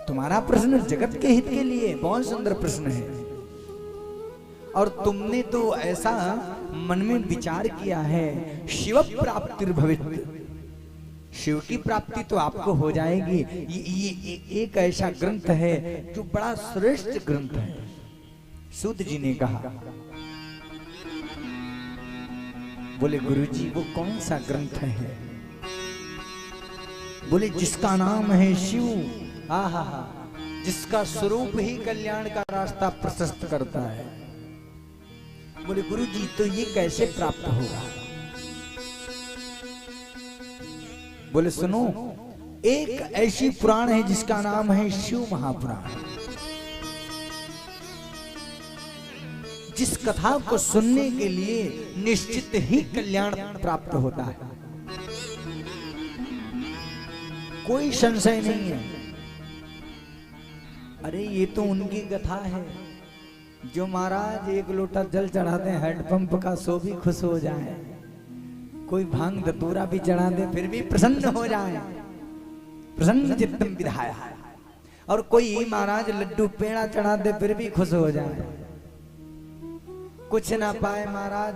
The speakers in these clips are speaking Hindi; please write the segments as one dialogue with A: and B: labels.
A: तुम्हारा प्रश्न जगत के हित के लिए बहुत सुंदर प्रश्न है। और तुमने तो ऐसा मन में विचार किया है, शिव प्राप्तिर्भवित, शिव की प्राप्ति तो आपको हो जाएगी। ये एक ऐसा ग्रंथ है जो बड़ा श्रेष्ठ ग्रंथ है। सूत जी ने कहा, बोले गुरुजी वो कौन सा ग्रंथ है? बोले जिसका नाम है शिव, आहा, जिसका स्वरूप ही कल्याण का रास्ता प्रशस्त करता है। बोले गुरुजी तो ये कैसे प्राप्त होगा? बोले सुनो, एक ऐसी पुराण है जिसका नाम है शिव महापुराण। जिस कथा को सुनने के लिए निश्चित ही कल्याण प्राप्त होता है, कोई संशय नहीं है। अरे ये तो उनकी कथा है जो महाराज एक लोटा जल चढ़ाते हैं हैंडपंप का, सो भी खुश हो जाए। कोई भांग धतूरा भी चढ़ा दे फिर भी प्रसन्न हो जाए, प्रसन्न चित्तम विधाय। और कोई महाराज लड्डू पेड़ा चढ़ा दे फिर भी खुश हो जाए। कुछ ना पाए महाराज,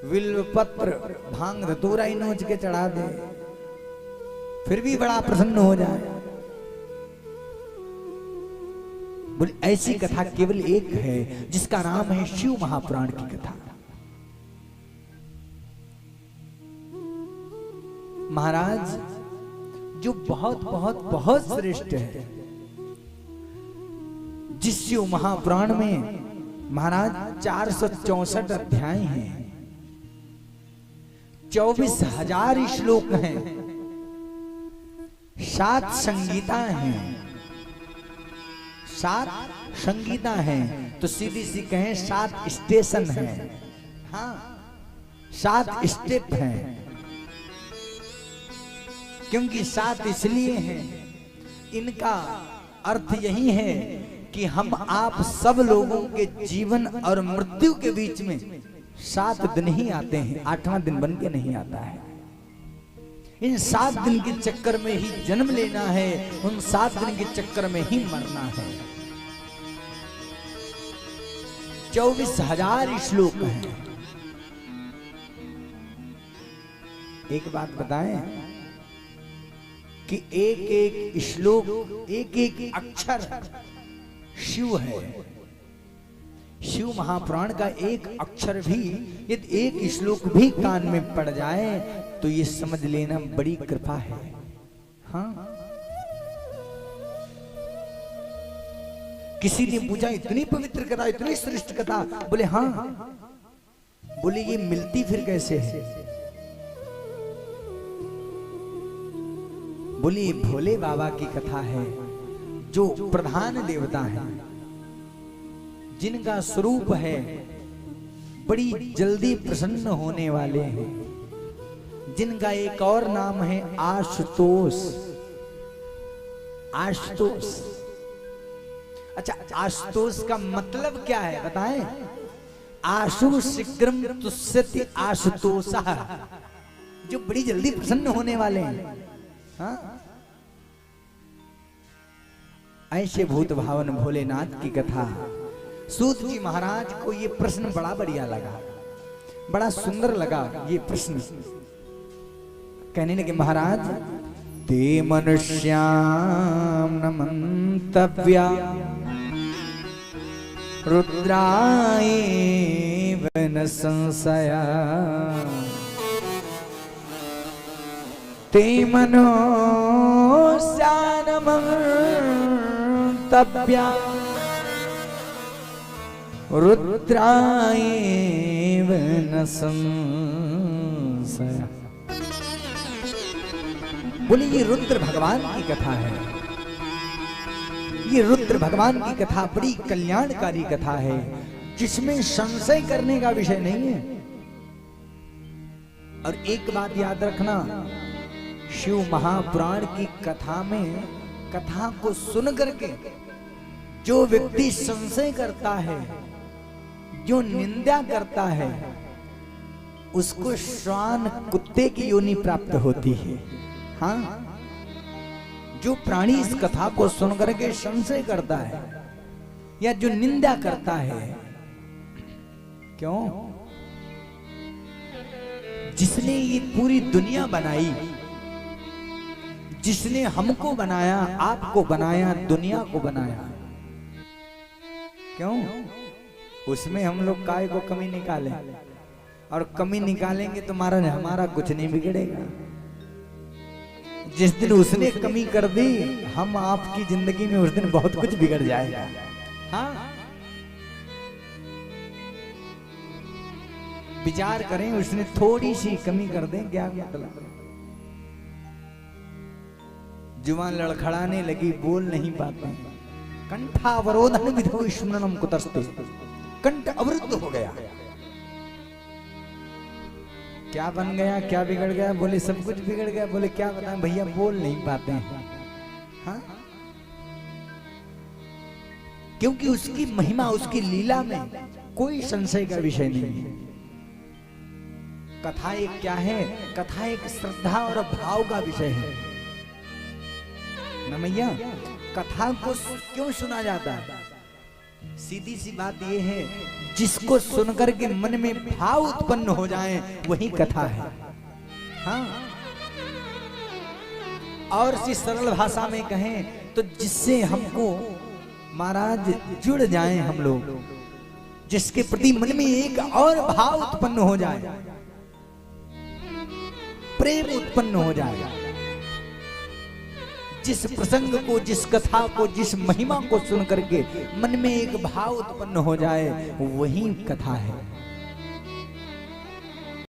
A: विल्व पत्र भांग धतूरा ही नोच के चढ़ा दे फिर भी बड़ा प्रसन्न हो जाए। बोले ऐसी कथा केवल एक है जिसका नाम है शिव महापुराण की कथा। महाराज जो बहुत बहुत बहुत श्रेष्ठ है, जिस शिव महापुराण में महाराज 464 अध्याय हैं, 24,000 श्लोक हैं, 7 संगीता हैं, 7 संगीता हैं, तो सीधी सी कहें 7 स्टेशन हैं, हाँ 7 स्टेप हैं। क्योंकि 7 इसलिए हैं, इनका अर्थ यही है कि हम आप सब लोगों के जीवन और मृत्यु के बीच में 7 दिन ही आते हैं, 8वां दिन बन के नहीं आता है। इन 7 दिन के चक्कर में ही जन्म लेना है, उन 7 दिन के चक्कर में ही मरना है। 24,000 श्लोक हैं। एक बात बताएं कि एक एक श्लोक, एक एक अक्षर शिव है। शिव महापुराण का एक अक्षर भी यदि एक श्लोक भी कान में पड़ जाए तो ये समझ लेना बड़ी कृपा है। हाँ, किसी ने पूछा इतनी पवित्र कथा, इतनी श्रेष्ठ कथा? बोले हाँ। बोले ये मिलती फिर कैसे है? बोले ये भोले बाबा की कथा है, जो प्रधान देवता है, जिनका स्वरूप है बड़ी जल्दी प्रसन्न होने वाले हैं, जिनका एक और नाम है आशुतोष। आशुतोष, अच्छा आशुतोष का मतलब क्या है बताएं? आशु शीघ्रम तुष्यति आशुतोषः, जो बड़ी जल्दी प्रसन्न होने वाले हैं। हाँ? ऐसे भूत भावन भोलेनाथ की कथा। सूत जी महाराज को ये प्रश्न बड़ा बढ़िया लगा, बड़ा सुंदर लगा ये प्रश्न। कहने लगे महाराज, ते मनुष्याम न मंतव्या रुद्राय न संशया, ते मनुष्यान मंतव्या रुद्राय न संशया। बोले ये रुद्र भगवान की कथा है, ये रुद्र भगवान की कथा बड़ी कल्याणकारी कथा है, जिसमें संशय करने का विषय नहीं है। और एक बात याद रखना, शिव महापुराण की कथा में, कथा को सुन करके जो व्यक्ति संशय करता है, जो निंदा करता है, उसको श्वान कुत्ते की योनि प्राप्त होती है। हाँ, जो प्राणी इस कथा को सुनकर के संशय करता है या जो निंदा करता है, क्यों? जिसने ये पूरी दुनिया बनाई, जिसने हमको बनाया, आपको बनाया, दुनिया को बनाया, क्यों? उसमें हम लोग काय को कमी निकालें, और कमी निकालेंगे तो हमारा कुछ नहीं बिगड़ेगा। जिस दिन उसने कमी कर दी, हम आपकी जिंदगी में उस दिन बहुत कुछ बिगड़ जाएगा। हाँ, विचार करें, उसने थोड़ी सी कमी कर दें, क्या मतलब? जुबान लड़खड़ाने लगी, बोल नहीं पाते, कंठावरोधन विधो विष्णुनम कुतस्ते, कंठ अवरुद्ध हो गया। क्या बन गया, क्या बिगड़ गया? बोले सब कुछ बिगड़ गया। बोले क्या बताएं भैया, बोल नहीं पाते हैं। हाँ? क्योंकि उसकी महिमा, उसकी लीला में कोई संशय का विषय नहीं है। कथा एक क्या है? कथा एक श्रद्धा और भाव का विषय है ना भैया। कथा को क्यों सुना जाता है? सीधी सी बात यह है, जिसको सुनकर के मन में भाव उत्पन्न हो जाए वही कथा है। हाँ, और सी सरल भाषा में कहें तो जिससे हमको महाराज जुड़ जाएं हम लोग, जिसके प्रति मन में एक और भाव उत्पन्न हो जाए, प्रेम उत्पन्न हो जाए, जिस प्रसंग को, जिस कथा को, जिस महिमा को सुन करके मन में एक भाव उत्पन्न हो जाए वही कथा है।